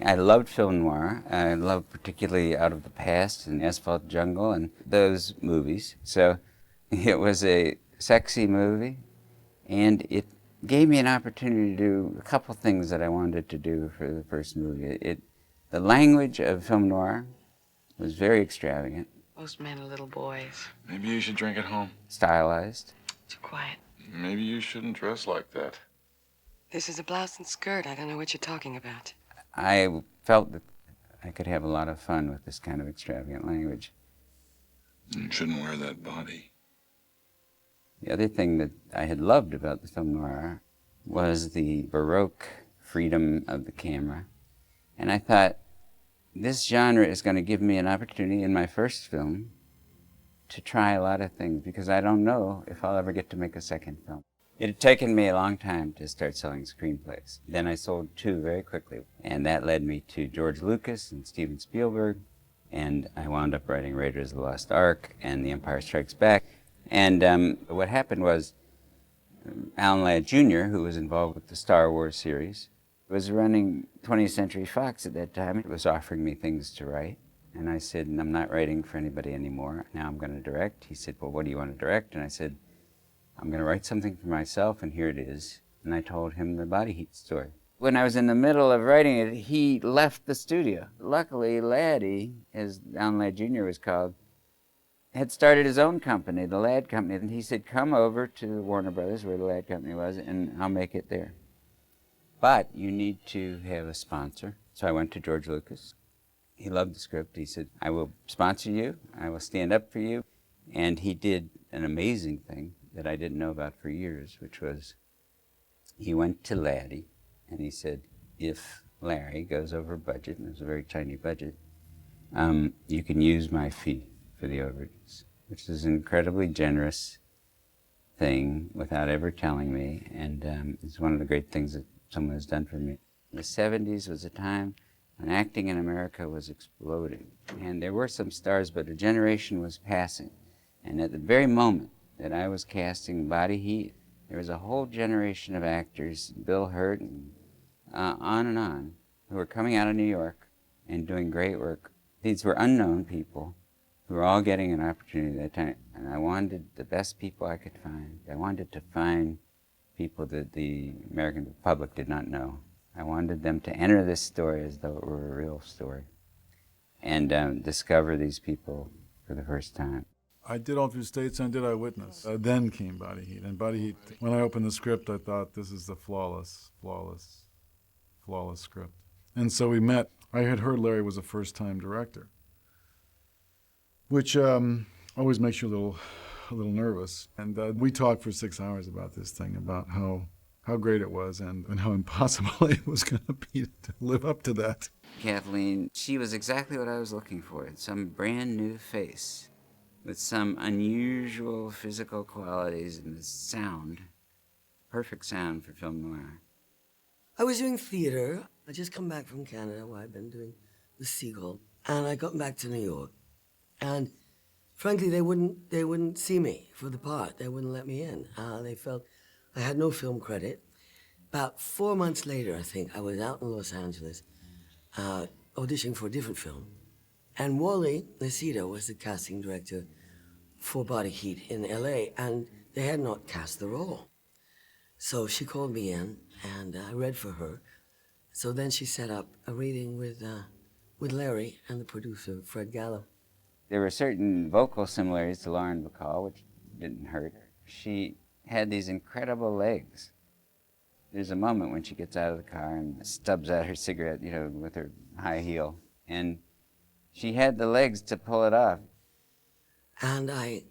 I loved film noir. I loved particularly Out of the Past and Asphalt Jungle and those movies. So it was a sexy movie, and it gave me an opportunity to do a couple things that I wanted to do for the first movie. The language of film noir was very extravagant. Most men are little boys. Maybe you should drink at home. Stylized. Too quiet. Maybe you shouldn't dress like that. This is a blouse and skirt. I don't know what you're talking about. I felt that I could have a lot of fun with this kind of extravagant language. You shouldn't wear that body. The other thing that I had loved about the film noir was the Baroque freedom of the camera. And I thought, this genre is going to give me an opportunity in my first film to try a lot of things, because I don't know if I'll ever get to make a second film. It had taken me a long time to start selling screenplays. Then I sold 2 very quickly, and that led me to George Lucas and Steven Spielberg, and I wound up writing Raiders of the Lost Ark and The Empire Strikes Back. And what happened was Alan Ladd Jr., who was involved with the Star Wars series, was running 20th Century Fox at that time. It was offering me things to write. And I said, I'm not writing for anybody anymore. Now I'm going to direct. He said, well, what do you want to direct? And I said, I'm going to write something for myself, and here it is. And I told him the Body Heat story. When I was in the middle of writing it, he left the studio. Luckily, Laddie, as Alan Ladd Jr. was called, had started his own company, the Ladd Company. And he said, come over to Warner Brothers, where the Ladd Company was, and I'll make it there. But you need to have a sponsor. So I went to George Lucas. He loved the script. He said, I will sponsor you. I will stand up for you. And he did an amazing thing that I didn't know about for years, which was he went to Laddie and he said, if Larry goes over budget, and it was a very tiny budget, you can use my fee for the overages, which is an incredibly generous thing without ever telling me. And it's one of the great things that someone has done for me. The 70s was a time when acting in America was exploding. And there were some stars, but a generation was passing. And at the very moment that I was casting Body Heat, there was a whole generation of actors, Bill Hurt and on, who were coming out of New York and doing great work. These were unknown people who were all getting an opportunity at that time. And I wanted the best people I could find. I wanted to find people that the American public did not know. I wanted them to enter this story as though it were a real story and discover these people for the first time. I did All Through States and did Eyewitness. Then came Body Heat. And Body Heat, when I opened the script, I thought this is the flawless script. And so we met. I had heard Larry was a first-time director, which always makes you a little nervous. And we talked for 6 hours about this thing, about how great it was and how impossible it was going to be to live up to that. Kathleen, she was exactly what I was looking for, some brand new face with some unusual physical qualities and the sound, perfect sound for film noir. I was doing theater. I just come back from Canada, where I've been doing The Seagull, and I got back to New York. And frankly, they wouldn't see me for the part. They wouldn't let me in. They felt I had no film credit. About 4 months later, I think, I was out in Los Angeles auditioning for a different film. And Wally Nacita was the casting director for Body Heat in LA, and they had not cast the role. So she called me in, and I read for her. So then she set up a reading with Larry and the producer, Fred Gallo. There were certain vocal similarities to Lauren Bacall, which didn't hurt her. She had these incredible legs. There's a moment when she gets out of the car and stubs out her cigarette, with her high heel. And she had the legs to pull it off. And I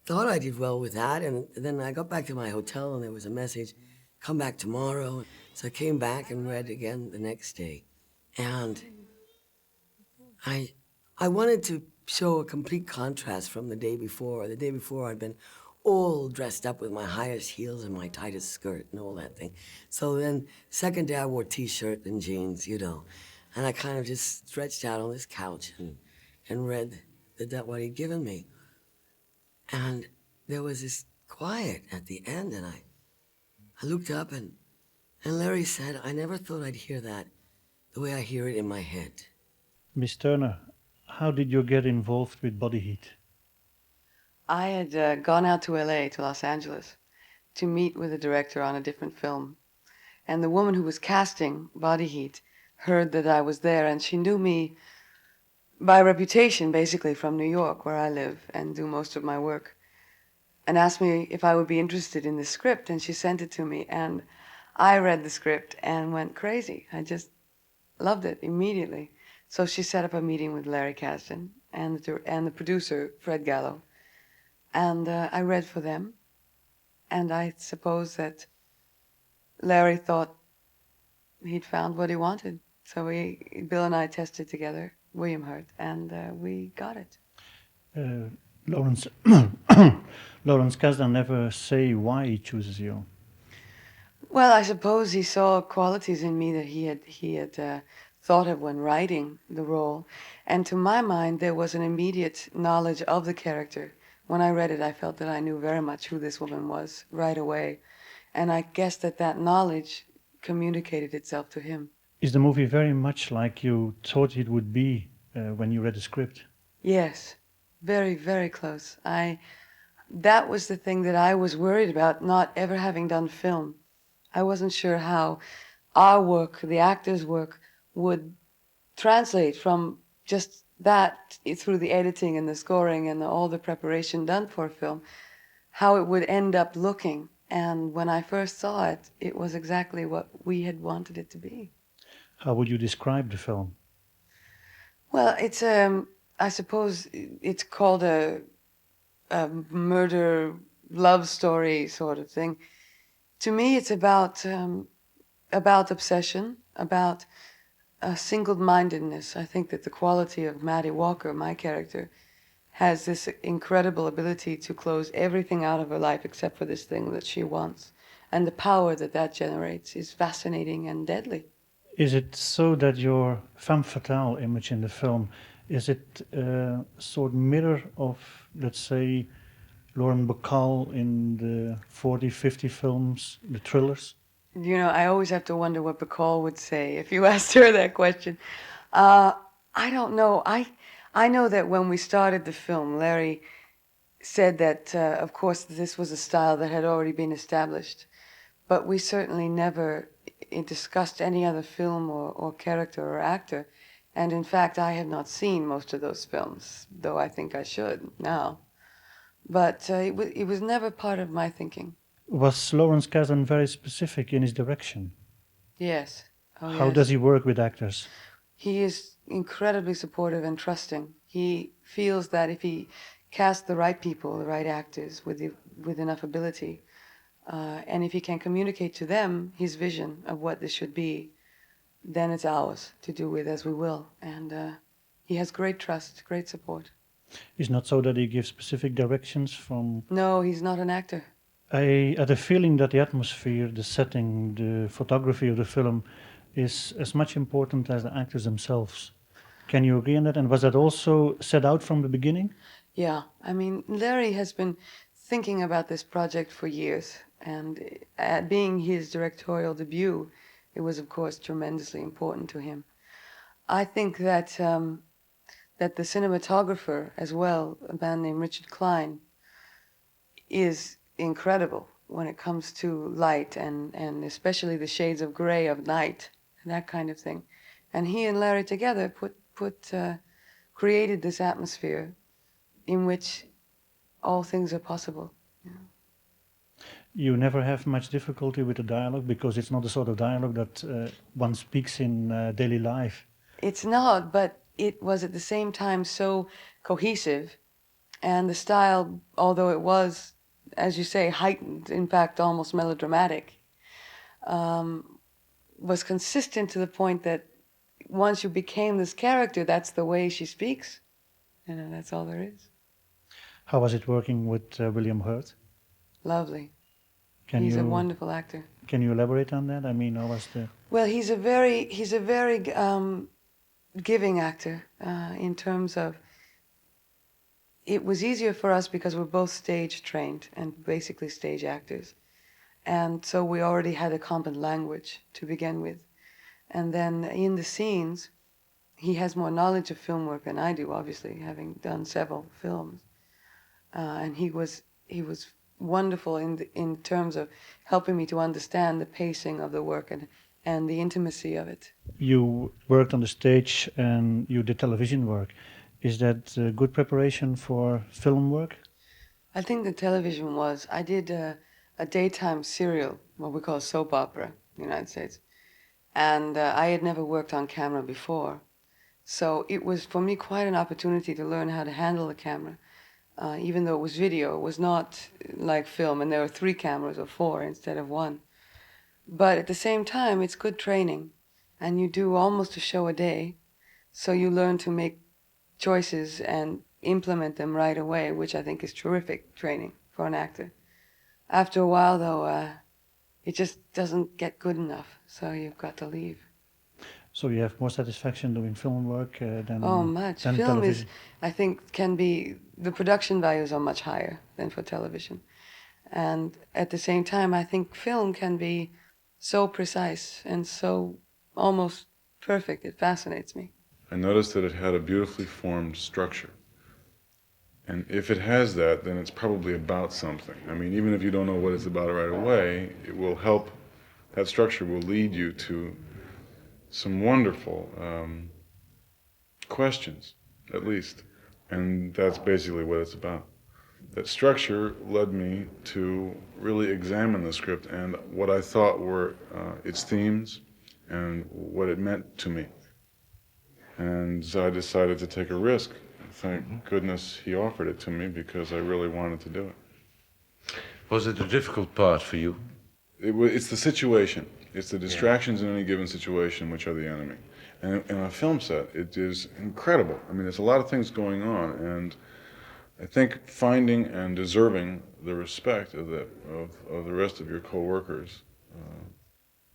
thought I did well with that. And then I got back to my hotel and there was a message, come back tomorrow. So I came back and read again the next day. And I wanted to show a complete contrast from the day before. The day before I'd been all dressed up with my highest heels and my tightest skirt and all that thing. So then second day I wore t-shirt and jeans, and I kind of just stretched out on this couch and read what he'd given me. And there was this quiet at the end, and I looked up and Larry said, I never thought I'd hear that the way I hear it in my head. Miss Turner, how did you get involved with Body Heat? I had gone out to LA, to Los Angeles, to meet with the director on a different film. And the woman who was casting Body Heat heard that I was there, and she knew me by reputation, basically, from New York, where I live and do most of my work, and asked me if I would be interested in the script, and she sent it to me, and I read the script and went crazy. I just loved it immediately. So she set up a meeting with Larry Kasdan and the producer, Fred Gallo, and I read for them, and I suppose that Larry thought he'd found what he wanted. So Bill and I tested together, William Hurt, and we got it. Lawrence Lawrence Kasdan never say why he chooses you. Well, I suppose he saw qualities in me that he had thought of when writing the role, and to my mind there was an immediate knowledge of the character. When I read it, I felt that I knew very much who this woman was right away, and I guess that knowledge communicated itself to him. Is the movie very much like you thought it would be when you read the script? Yes, very, very close. That was the thing that I was worried about, not ever having done film. I wasn't sure how our work, the actors' work, would translate from just that through the editing and the scoring and all the preparation done for film, how it would end up looking. And when I first saw it, it was exactly what we had wanted it to be. How would you describe the film? Well, it's I suppose it's called a murder love story sort of thing. To me, it's about obsession, about single-mindedness. I think that the quality of Maddie Walker, my character, has this incredible ability to close everything out of her life except for this thing that she wants. And the power that generates is fascinating and deadly. Is it so that your femme fatale image in the film, is it a sort of mirror of, let's say, Lauren Bacall in the 40, 50 films, the thrillers? You know, I always have to wonder what Bacall would say if you asked her that question. I don't know. I know that when we started the film, Larry said that, of course, this was a style that had already been established. But we certainly never discussed any other film or character or actor. And in fact, I have not seen most of those films, though I think I should now. But it was never part of my thinking. Was Lawrence Kasdan very specific in his direction? Yes. Oh, How yes. does he work with actors? He is incredibly supportive and trusting. He feels that if he casts the right people, the right actors with enough ability, and if he can communicate to them his vision of what this should be, then it's ours to do with as we will. And he has great trust, great support. It's not so that he gives specific directions from... No, he's not an actor. I had a feeling that the atmosphere, the setting, the photography of the film is as much important as the actors themselves. Can you agree on that? And was that also set out from the beginning? Yeah, I mean, Larry has been thinking about this project for years, and being his directorial debut, it was, of course, tremendously important to him. I think that that the cinematographer as well, a man named Richard Klein, is incredible when it comes to light and especially the shades of gray of night and that kind of thing. And he and Larry together created this atmosphere in which all things are possible. You never have much difficulty with the dialogue because it's not the sort of dialogue that one speaks in daily life. It's not, but it was at the same time so cohesive, and the style, although it was, as you say, heightened, in fact almost melodramatic, was consistent to the point that once you became this character, that's the way she speaks. You know, that's all there is. How was it working with William Hurt? Lovely. He's a wonderful actor. Can you elaborate on that? I mean, how was the... Well, he's a very giving actor in terms of, it was easier for us because we're both stage trained and basically stage actors. And so we already had a common language to begin with. And then in the scenes, he has more knowledge of film work than I do, obviously, having done several films. And he was wonderful in terms of helping me to understand the pacing of the work and the intimacy of it. You worked on the stage and you did television work. Is that good preparation for film work? I think the television was. I did a daytime serial, what we call soap opera in the United States. And I had never worked on camera before. So it was, for me, quite an opportunity to learn how to handle the camera. Even though it was video, it was not like film, and there were 3 cameras or 4 instead of 1. But at the same time, it's good training. And you do almost a show a day. So you learn to make choices and implement them right away, which I think is terrific training for an actor. After a while, though, it just doesn't get good enough, so you've got to leave. So you have more satisfaction doing film work than Much. than Film television. is, I think, the production values are much higher than for television. And at the same time, I think film can be so precise and so almost perfect. It fascinates me. I noticed that it had a beautifully formed structure. And if it has that, then it's probably about something. I mean, even if you don't know what it's about right away, it will help, that structure will lead you to some wonderful questions, at least. And that's basically what it's about. That structure led me to really examine the script and what I thought were its themes and what it meant to me. And so I decided to take a risk. Thank goodness he offered it to me because I really wanted to do it. Was it a difficult part for you? It's the situation. It's the distractions in any given situation which are the enemy. And in a film set, it is incredible. I mean, there's a lot of things going on, and I think finding and deserving the respect of the rest of your co-workers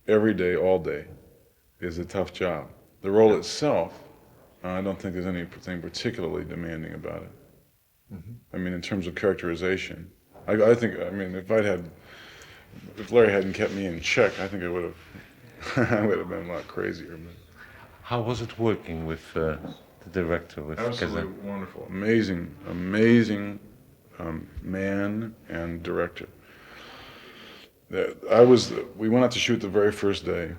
every day, all day, is a tough job. The role itself, I don't think there's anything particularly demanding about it. I mean, in terms of characterization, I think, I mean, if Larry hadn't kept me in check, I think I would have been a lot crazier. But How was it working with the director, with absolutely Kasdan? wonderful, amazing man and director. We went out to shoot the very first day,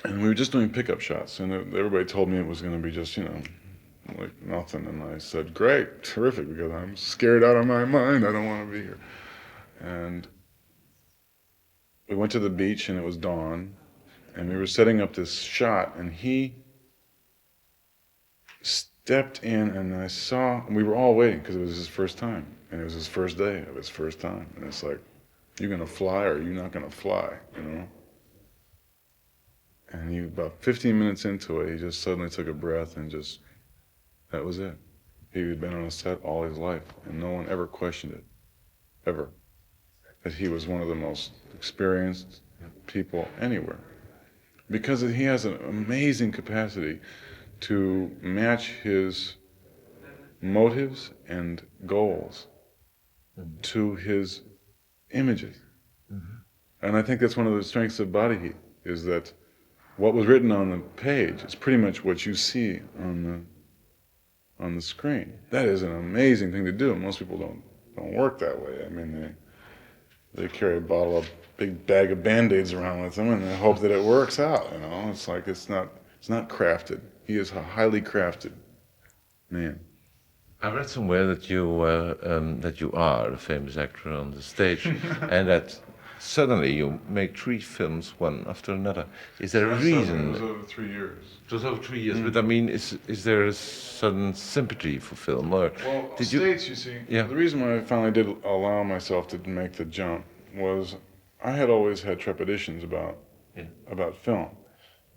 and we were just doing pickup shots, and everybody told me it was going to be just, like nothing, and I said, great, terrific, because I'm scared out of my mind, I don't want to be here. And we went to the beach, and it was dawn, and we were setting up this shot, and he stepped in, and and we were all waiting, because it was his first time, and it was his first day of his first time, and it's like, you're going to fly or you're not going to fly, And about 15 minutes into it, he just suddenly took a breath and that was it. He had been on a set all his life, and no one ever questioned it, ever. That he was one of the most experienced people anywhere. Because he has an amazing capacity to match his motives and goals to his images. And I think that's one of the strengths of Body Heat, is that what was written on the page is pretty much what you see on the screen. That is an amazing thing to do. Most people don't work that way. I mean, they carry a big bag of Band-Aids around with them, and they hope that it works out. It's like it's not crafted. He is a highly crafted man. I read somewhere that you are a famous actor on the stage, and that suddenly you make 3 films one after another. Is there a reason? It was over 3 years. It was over 3 years, but I mean, is there a sudden sympathy for film, or Well, did States, you see, Yeah. the reason why I finally did allow myself to make the jump was I had always had trepidations about film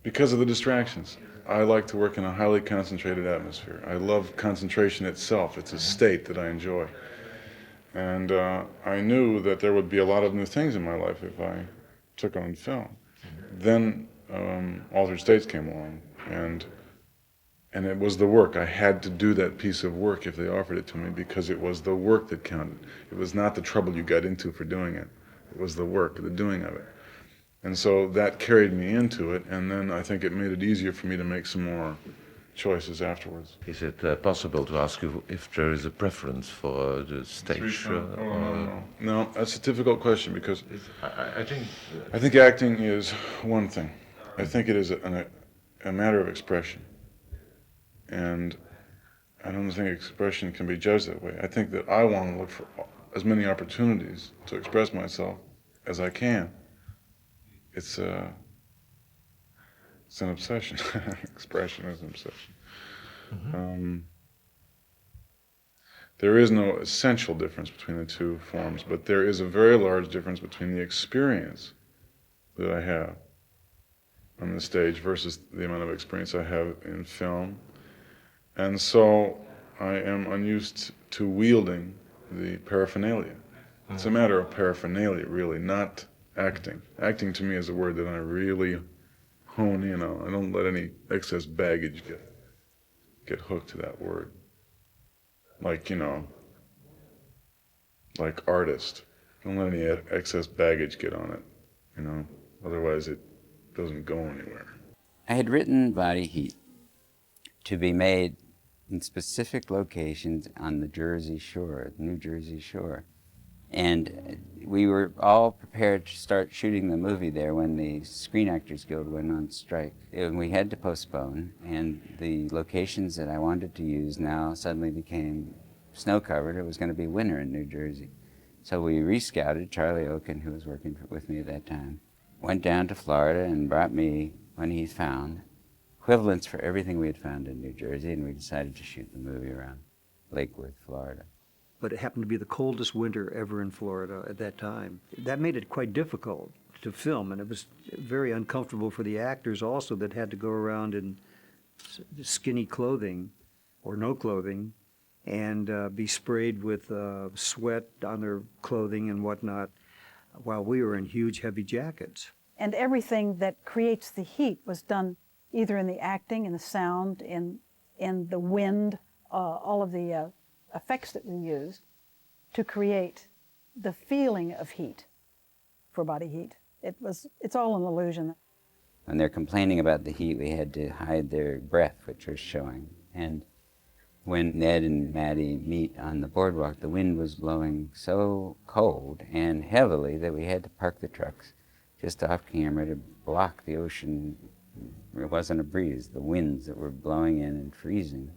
because of the distractions. I like to work in a highly concentrated atmosphere. I love concentration itself. It's a state that I enjoy. And I knew that there would be a lot of new things in my life if I took on film. Then Altered States came along, and it was the work. I had to do that piece of work if they offered it to me, because it was the work that counted. It was not the trouble you got into for doing it. It was the work, the doing of it. And so that carried me into it, and then I think it made it easier for me to make some more choices afterwards. Is it possible to ask you if there is a preference for the stage? No, that's a difficult question because I think... I think acting is one thing. I think it is a matter of expression. And I don't think expression can be judged that way. I think that I want to look for as many opportunities to express myself as I can. It's an obsession. Expression is an obsession. Mm-hmm. There is no essential difference between the two forms, but there is a very large difference between the experience that I have on the stage versus the amount of experience I have in film. And so I am unused to wielding the paraphernalia. It's a matter of paraphernalia, really, not acting. Acting to me is a word that I really hone in on. I don't let any excess baggage get hooked to that word. Like, like artist. Don't let any excess baggage get on it, otherwise it doesn't go anywhere. I had written Body Heat to be made in specific locations on the Jersey Shore, the New Jersey Shore. And we were all prepared to start shooting the movie there when the Screen Actors Guild went on strike. And we had to postpone, and the locations that I wanted to use now suddenly became snow-covered. It was going to be winter in New Jersey. So we rescouted. Charlie Oken, who was working with me at that time, went down to Florida and brought me, when he found, equivalents for everything we had found in New Jersey, and we decided to shoot the movie around Lake Worth, Florida. But it happened to be the coldest winter ever in Florida at that time. That made it quite difficult to film, and it was very uncomfortable for the actors also that had to go around in skinny clothing or no clothing and be sprayed with sweat on their clothing and whatnot while we were in huge, heavy jackets. And everything that creates the heat was done either in the acting, in the sound, in the wind, all of the effects that we used to create the feeling of heat for Body Heat. It's all an illusion. When they're complaining about the heat, we had to hide their breath, which was showing. And when Ned and Maddie meet on the boardwalk, the wind was blowing so cold and heavily that we had to park the trucks just off camera to block the ocean. It wasn't a breeze, the winds that were blowing in and freezing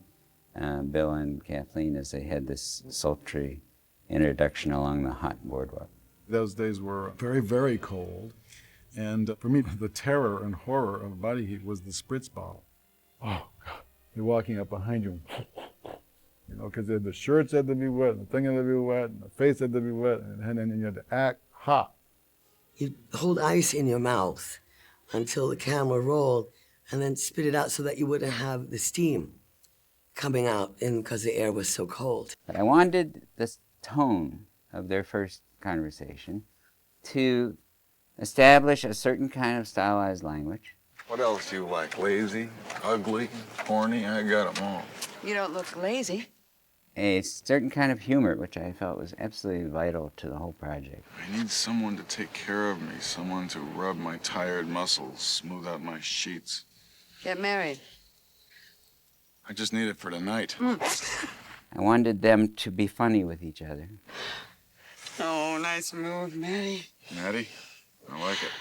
Bill and Kathleen as they had this sultry introduction along the hot boardwalk. Those days were very, very cold. And for me, the terror and horror of Body Heat was the spritz bottle. Oh, God. You're walking up behind you, because the shirts had to be wet, and the thing had to be wet, and the face had to be wet, and then you had to act hot. You'd hold ice in your mouth until the camera rolled, and then spit it out so that you wouldn't have the steam coming out because the air was so cold. But I wanted the tone of their first conversation to establish a certain kind of stylized language. What else do you like? Lazy, ugly, horny? I got them all. You don't look lazy. A certain kind of humor, which I felt was absolutely vital to the whole project. I need someone to take care of me, someone to rub my tired muscles, smooth out my sheets. Get married. I just need it for tonight. I wanted them to be funny with each other. Oh, nice move, Maddie. Maddie, I like it.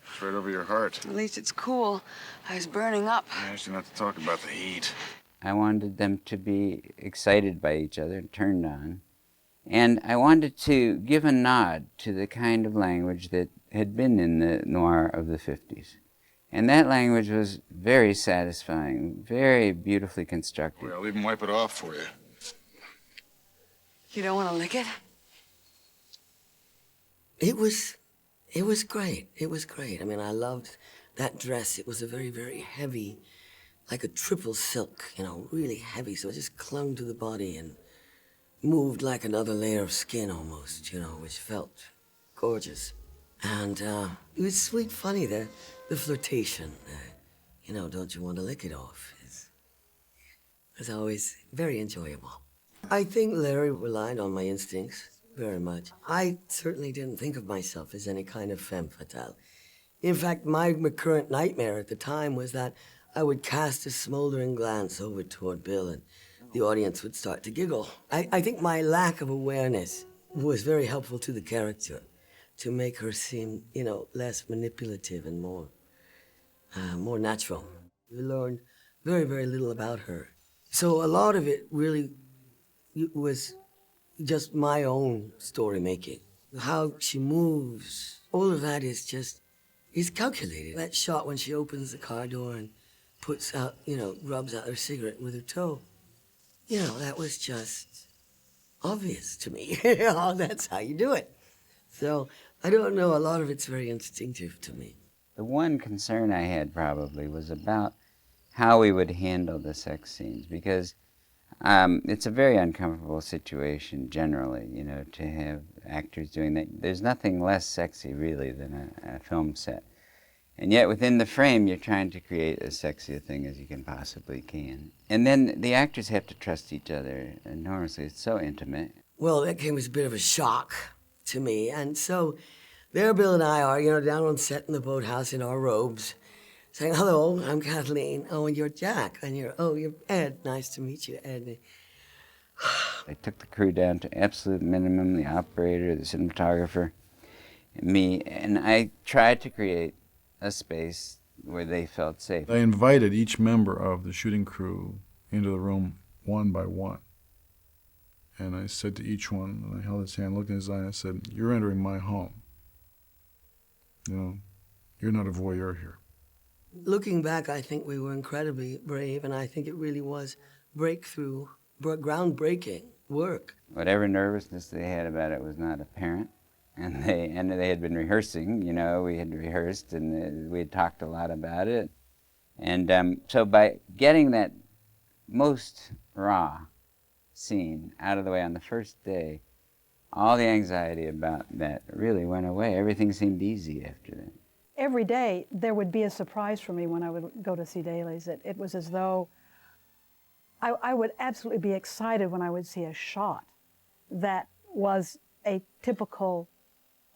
It's right over your heart. At least it's cool. I was burning up. I asked you not to talk about the heat. I wanted them to be excited by each other, turned on. And I wanted to give a nod to the kind of language that had been in the noir of the 50s. And that language was very satisfying, very beautifully constructed. Well, I'll even wipe it off for you. You don't want to lick it? It was great. It was great. I mean, I loved that dress. It was a very, very heavy, like a triple silk, really heavy. So it just clung to the body and moved like another layer of skin almost, which felt gorgeous. And it was sweet, funny, the flirtation. Don't you want to lick it off? It's always very enjoyable. I think Larry relied on my instincts very much. I certainly didn't think of myself as any kind of femme fatale. In fact, my recurrent nightmare at the time was that I would cast a smoldering glance over toward Bill and the audience would start to giggle. I think my lack of awareness was very helpful to the character to make her seem, less manipulative and more natural. We learned very, very little about her. So a lot of it really was just my own story making. How she moves, all of that is calculated. That shot when she opens the car door and puts out, rubs out her cigarette with her toe, that was just obvious to me. That's how you do it. So I don't know, a lot of it's very instinctive to me. The one concern I had probably was about how we would handle the sex scenes, because it's a very uncomfortable situation generally, to have actors doing that. There's nothing less sexy really than a film set. And yet within the frame you're trying to create as sexy a thing as you can possibly can. And then the actors have to trust each other enormously. It's so intimate. Well, that came as a bit of a shock to me. And so there Bill and I are, down on set in the boathouse in our robes, saying, "Hello, I'm Kathleen. Oh, and you're Jack. And you're Ed. Nice to meet you, Ed." They took the crew down to absolute minimum, the operator, the cinematographer, and me, and I tried to create a space where they felt safe. I invited each member of the shooting crew into the room one by one. And I said to each one, and I held his hand, looked in his eye, and I said, "You're entering my home. You're not a voyeur here." Looking back, I think we were incredibly brave, and I think it really was groundbreaking work. Whatever nervousness they had about it was not apparent. And they had been rehearsing, we had rehearsed and we had talked a lot about it. And so by getting that most raw scene out of the way on the first day, all the anxiety about that really went away. Everything seemed easy after that. Every day there would be a surprise for me when I would go to see dailies. It was as though I would absolutely be excited when I would see a shot that was a typical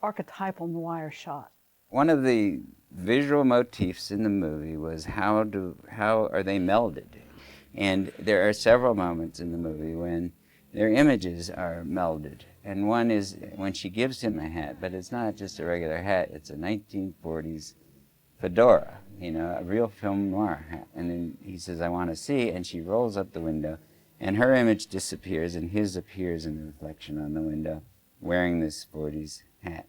archetypal noir shot. One of the visual motifs in the movie was how are they melded? And there are several moments in the movie when their images are melded. And one is when she gives him a hat, but it's not just a regular hat, it's a 1940s fedora, a real film noir hat. And then he says, "I want to see," and she rolls up the window, and her image disappears, and his appears in the reflection on the window, wearing this 40s hat.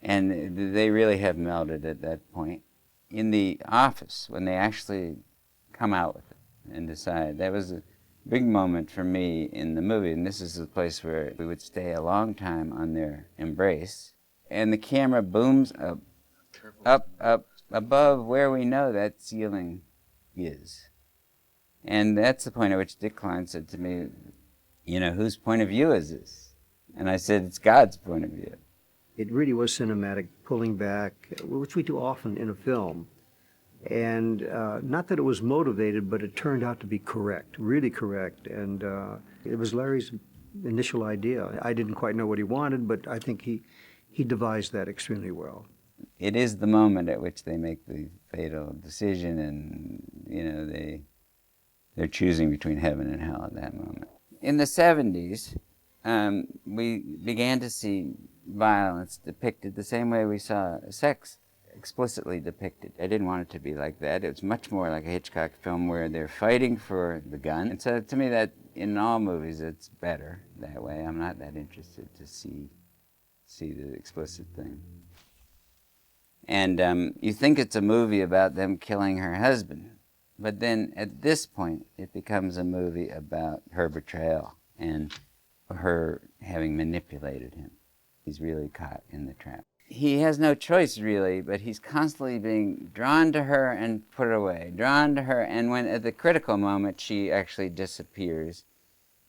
And they really have melded at that point. In the office, when they actually come out with it and decide, that was a big moment for me in the movie. And this is the place where we would stay a long time on their embrace. And the camera booms up above where we know that ceiling is. And that's the point at which Dick Klein said to me, "Whose point of view is this?" And I said, "It's God's point of view." It really was cinematic, pulling back, which we do often in a film. And not that it was motivated, but it turned out to be correct, really correct. And it was Larry's initial idea. I didn't quite know what he wanted, but I think he devised that extremely well. It is the moment at which they make the fatal decision, and they're choosing between heaven and hell at that moment. In the 70s, we began to see violence depicted the same way we saw sex explicitly depicted. I didn't want it to be like that. It was much more like a Hitchcock film where they're fighting for the gun. And so to me, that in all movies, it's better that way. I'm not that interested to see the explicit thing. And you think it's a movie about them killing her husband, but then at this point, it becomes a movie about her betrayal and her having manipulated him. He's really caught in the trap. He has no choice, really, but he's constantly being drawn to her and put away, drawn to her, and when at the critical moment she actually disappears,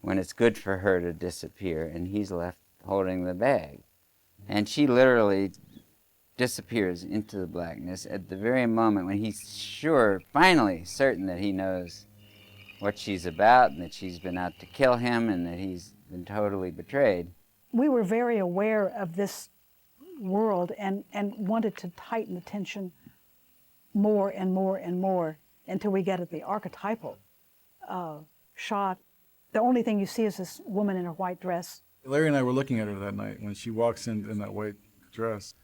when it's good for her to disappear, and he's left holding the bag. And she literally disappears into the blackness at the very moment when he's finally certain that he knows what she's about and that she's been out to kill him and that he's been totally betrayed. we were very aware of this world and wanted to tighten the tension more and more and more until we get at the archetypal shot. The only thing you see is this woman in her white dress. Larry and I were looking at her that night when she walks in that white dress.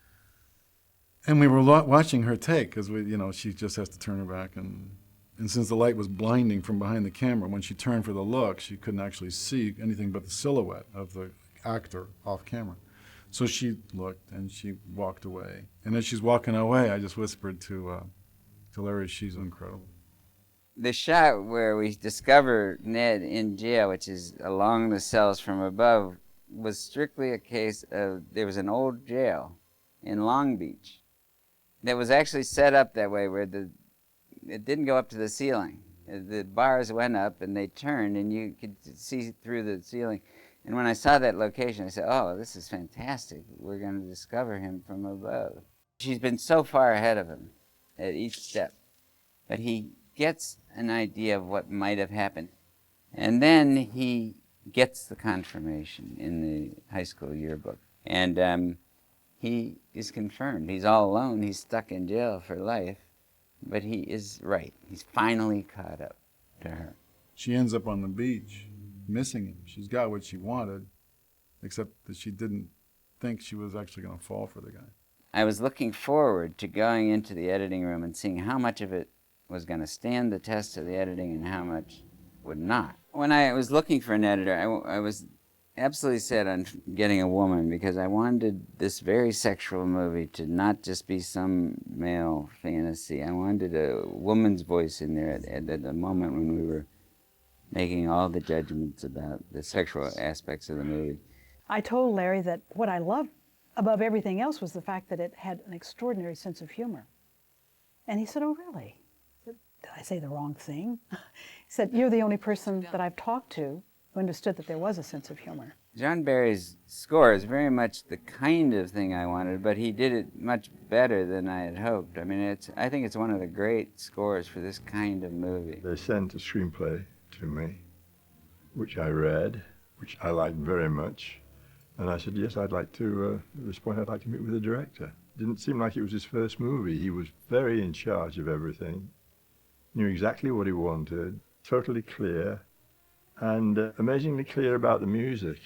And we were watching her take, because she just has to turn her back. And since the light was blinding from behind the camera, when she turned for the look, she couldn't actually see anything but the silhouette of the actor off camera. So she looked and she walked away. And as she's walking away, I just whispered to Larry, she's incredible. The shot where we discover Ned in jail, which is along the cells from above, was strictly a case of there was an old jail in Long Beach that was actually set up that way, where it didn't go up to the ceiling. The bars went up and they turned and you could see through the ceiling. And when I saw that location, I said, oh, this is fantastic. We're going to discover him from above. She's been so far ahead of him at each step, but he gets an idea of what might have happened. And then he gets the confirmation in the high school yearbook. And he is confirmed. He's all alone. He's stuck in jail for life. But he is right. He's finally caught up to her. She ends up on the beach, missing him. She's got what she wanted, except that she didn't think she was actually going to fall for the guy. I was looking forward to going into the editing room and seeing how much of it was going to stand the test of the editing and how much would not. When I was looking for an editor, I was absolutely set on getting a woman, because I wanted this very sexual movie to not just be some male fantasy. I wanted a woman's voice in there at the moment when we were making all the judgments about the sexual aspects of the movie. I told Larry that what I loved above everything else was the fact that it had an extraordinary sense of humor. And he said, oh, really? I said, did I say the wrong thing? He said, you're the only person that I've talked to who understood that there was a sense of humor. John Barry's score is very much the kind of thing I wanted, but he did it much better than I had hoped. I mean, I think it's one of the great scores for this kind of movie. They sent a screenplay to me, which I read, which I liked very much. And I said, yes, I'd like to, at this point, I'd like to meet with the director. It didn't seem like it was his first movie. He was very in charge of everything, knew exactly what he wanted, totally clear, and amazingly clear about the music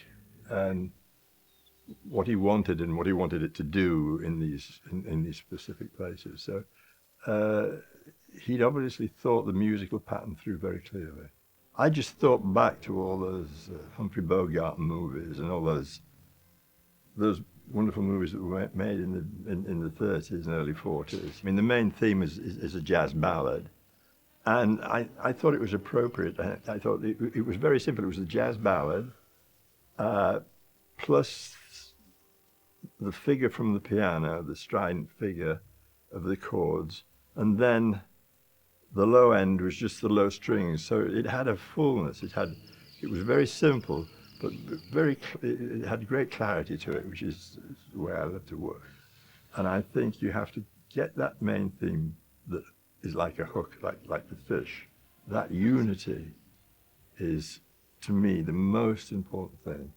and what he wanted and what he wanted it to do in these specific places. So he'd obviously thought the musical pattern through very clearly. I just thought back to all those Humphrey Bogart movies and all those wonderful movies that were made in the 30s and early 40s. I mean, the main theme is a jazz ballad. And I thought it was appropriate. I thought it was very simple. It was a jazz ballad, plus the figure from the piano, the strident figure of the chords, and then the low end was just the low strings. So it had a fullness. It was very simple, but it had great clarity to it, which is the way I love to work. And I think you have to get that main theme that is like a hook, like the fish. That unity is, to me, the most important thing,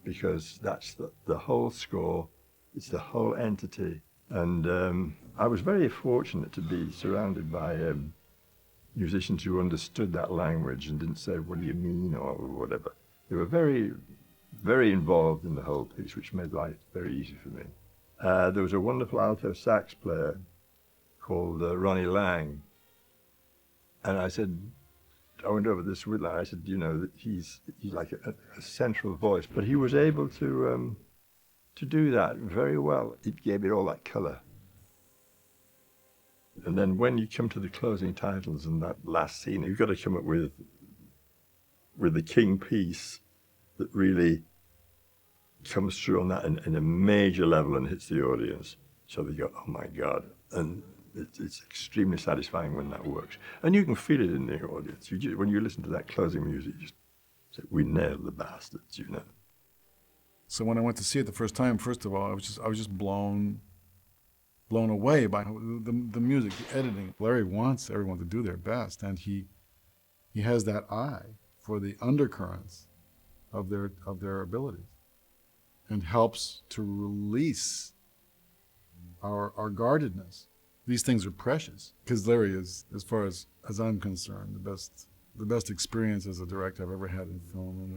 because that's the whole score, it's the whole entity. And I was very fortunate to be surrounded by musicians who understood that language and didn't say, what do you mean, or whatever. They were very, very involved in the whole piece, which made life very easy for me. There was a wonderful alto sax player called Ronnie Lang. And I went over this with Lang. I said, you know, that he's like a central voice, but he was able to do that very well. It gave it all that color. And then when you come to the closing titles and that last scene, you've got to come up with the king piece that really comes through on that in a major level and hits the audience. So they go, oh my God. And it's extremely satisfying when that works. And you can feel it in the audience. When you listen to that closing music, you just say, we nailed the bastards, you know. So when I went to see it the first time, first of all, I was just blown away by the music, the editing. Larry wants everyone to do their best, and he has that eye for the undercurrents of their abilities. and helps to release our guardedness. These things are precious, because Larry is, as far as I'm concerned, the best experience as a director I've ever had in film, and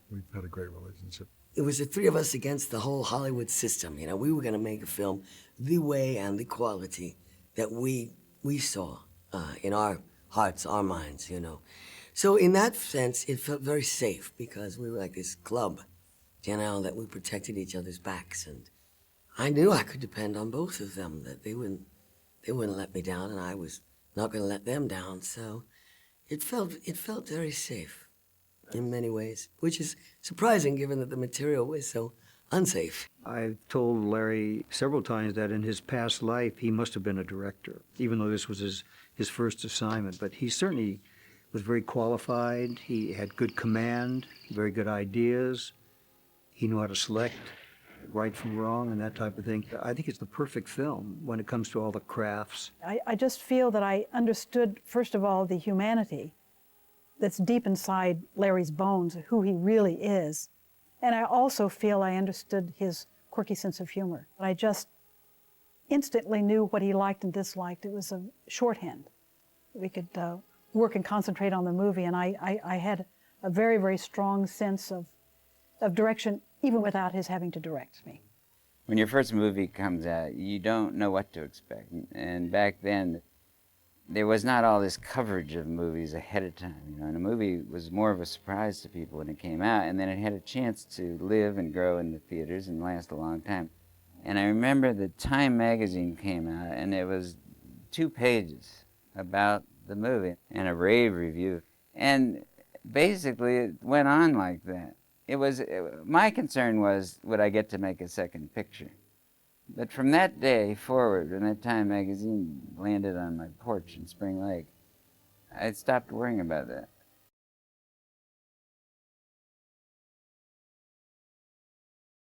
we've had a great relationship. It was the three of us against the whole Hollywood system. You know, we were going to make a film the way and the quality that we saw in our hearts, our minds, you know. So in that sense, it felt very safe because we were like this club, you know, that we protected each other's backs. And I knew I could depend on both of them, that they wouldn't let me down, and I was not going to let them down. So it felt very safe in many ways, which is surprising given that the material was so unsafe. I've told Larry several times that in his past life he must have been a director, even though this was his first assignment. But he certainly was very qualified. He had good command, very good ideas. He knew how to select right from wrong and that type of thing. I think it's the perfect film when it comes to all the crafts. I just feel that I understood, first of all, the humanity that's deep inside Larry's bones, who he really is. And I also feel I understood his quirky sense of humor. I just instantly knew what he liked and disliked. It was a shorthand. We could work and concentrate on the movie, and I had a very, very strong sense of direction, even without his having to direct me. When your first movie comes out, you don't know what to expect. And back then, there was not all this coverage of movies ahead of time, you know, and a movie was more of a surprise to people when it came out, and then it had a chance to live and grow in the theaters and last a long time. And I remember the Time magazine came out, and it was 2 pages about the movie and a rave review. And basically, it went on like that. My concern was, would I get to make a second picture? But from that day forward, when that Time magazine landed on my porch in Spring Lake, I stopped worrying about that.